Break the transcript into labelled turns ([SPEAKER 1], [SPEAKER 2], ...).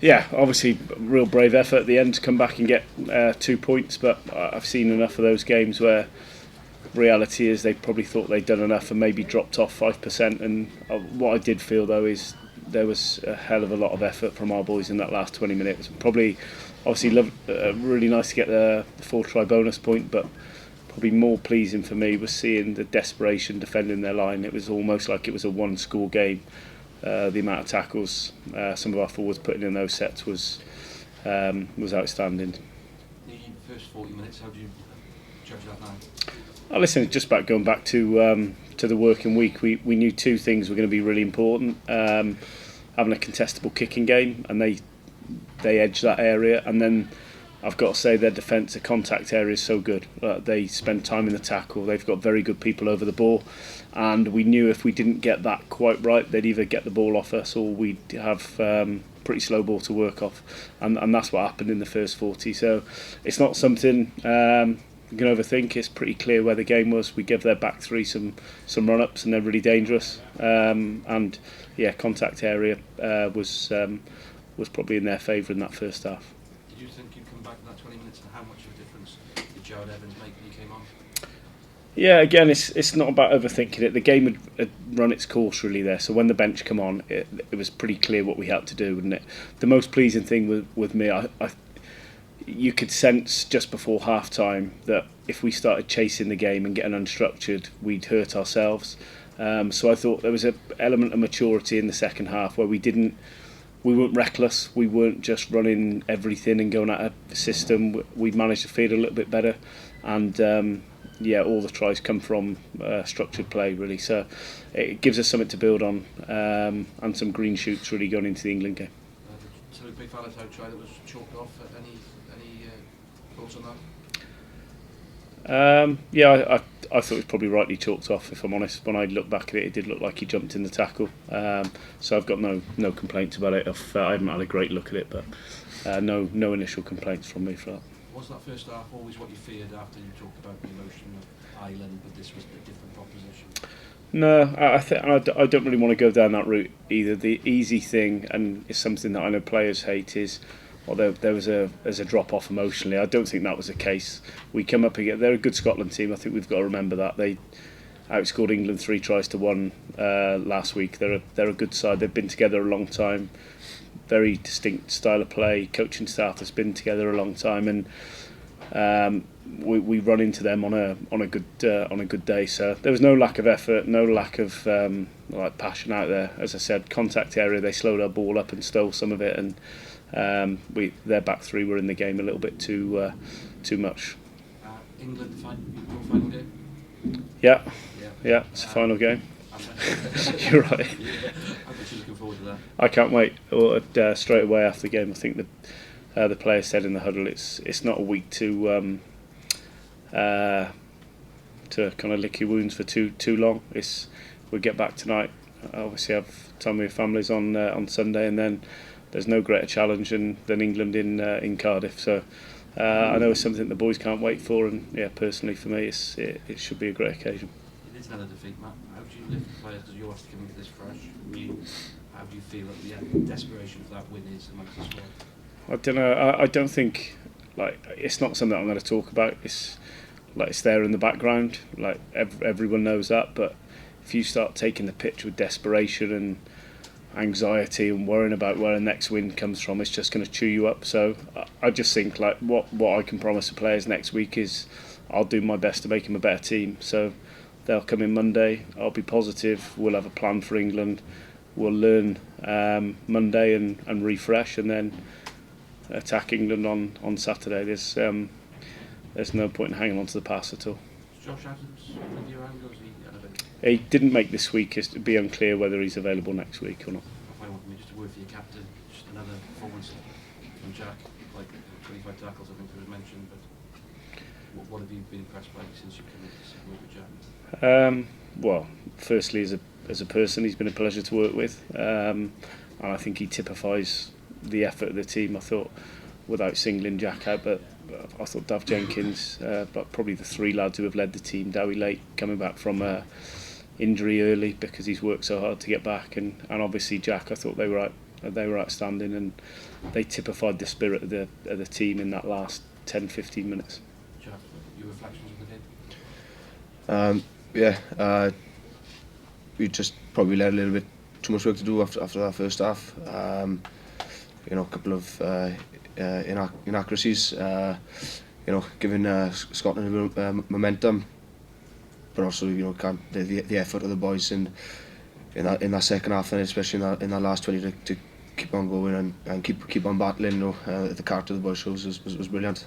[SPEAKER 1] Yeah, obviously, real brave effort at the end to come back and get 2 points. But I've seen enough of those games where reality is they probably thought they'd done enough and maybe dropped off 5%. And what I did feel though is there was a hell of a lot of effort from our boys in that last 20 minutes. Probably, obviously, really nice to get the 4-try bonus point, but probably more pleasing for me was seeing the desperation defending their line. It was almost like it was a one-score game. The amount of tackles some of our forwards putting in those sets was outstanding.
[SPEAKER 2] The first 40 minutes, how do you judge that now?
[SPEAKER 1] Oh, listen, it's just about going back to the working week. We knew two things were going to be really important: having a contestable kicking game, and they edge that area, and then I've got to say their defence, the contact area is so good. They spend time in the tackle. They've got very good people over the ball, and we knew if we didn't get that quite right, they'd either get the ball off us or we'd have pretty slow ball to work off, and that's what happened in the first 40. So it's not something you can overthink. It's pretty clear where the game was. We give their back three some run-ups, and they're really dangerous. And yeah, contact area was probably in their favour in that first half.
[SPEAKER 2] Did you think you'd come back in that 20 minutes, and how much of a difference did Jared Evans make when he came on?
[SPEAKER 1] Yeah, again, it's not about overthinking it. The game had run its course really there. So when the bench come on, it was pretty clear what we had to do, wasn't it? The most pleasing thing with me, you could sense just before half time that if we started chasing the game and getting unstructured, we'd hurt ourselves. So I thought there was an element of maturity in the second half where we weren't reckless, we weren't just running everything and going at a system. We managed to feel a little bit better, and all the tries come from structured play really. So it gives us something to build on, and some green shoots really going into the England game.
[SPEAKER 2] So big fella try that was chalked off. Any thoughts on
[SPEAKER 1] that? I thought it was probably rightly chalked off, if I'm honest. When I look back at it, it did look like he jumped in the tackle. So I've got no complaints about it. I haven't had a great look at it, but no initial complaints from me for that.
[SPEAKER 2] Was that first half always what you feared after you talked about the emotion of Ireland, but this was a different proposition?
[SPEAKER 1] No, I don't really want to go down that route either. The easy thing, and it's something that I know players hate, is although there's a drop off emotionally. I don't think that was the case. We come up again. They're a good Scotland team. I think we've got to remember that they outscored England 3-1 last week. They're a good side. They've been together a long time. Very distinct style of play. Coaching staff has been together a long time, and we run into them on a good day. So there was no lack of effort, no lack of passion out there. As I said, contact area, they slowed our ball up and stole some of it, and their back three were in the game a little bit too much.
[SPEAKER 2] England, your final game?
[SPEAKER 1] Yeah, it's a final game. You're right.
[SPEAKER 2] How much are you looking forward to that?
[SPEAKER 1] I can't wait. Straight away after the game, I think the player said in the huddle, it's not a week to kind of lick your wounds for too long. We'll get back tonight. Obviously, have time with your families on Sunday, and then there's no greater challenge than England in Cardiff. So I know it's something the boys can't wait for, and yeah, personally for me, it should be a great occasion.
[SPEAKER 2] It is another defeat, Matt. How do you lift the players as you're after coming into this fresh? How do you feel that the desperation for that win is amongst the squad?
[SPEAKER 1] I don't know. I don't think it's not something I'm going to talk about. It's there in the background. Everyone knows that, but if you start taking the pitch with desperation and anxiety and worrying about where the next win comes from, it's just going to chew you up. So I just think what I can promise the players next week is I'll do my best to make them a better team. So they'll come in Monday. I'll be positive. We'll have a plan for England. We'll learn Monday and refresh, and then attack England on Saturday. There's no point in hanging on to the past at all.
[SPEAKER 2] Josh Adams with you around, or is he elevated?
[SPEAKER 1] He didn't make this week. It'd be unclear whether he's available next week or not.
[SPEAKER 2] I want me just to word for your captain. Just another performance from JAC, like 25 tackles, I think it was mentioned. But what have you been impressed by since you've come into work with JAC?
[SPEAKER 1] Well, firstly, as a person, he's been a pleasure to work with, and I think he typifies the effort of the team. I thought, without singling JAC out, but I thought Dav Jenkins, but probably the three lads who have led the team, Dowie Lake coming back from injury early because he's worked so hard to get back, and obviously JAC, I thought they were They were outstanding, and they typified the spirit of the team in that last 10-15 minutes.
[SPEAKER 2] Jack, your reflections of the game?
[SPEAKER 3] We just probably let a little bit too much work to do after that first half. A couple of inaccuracies. Giving Scotland a little momentum, but also the effort of the boys in that second half, and especially in that last 20 to keep on going and keep on battling. The character the boys shows was brilliant.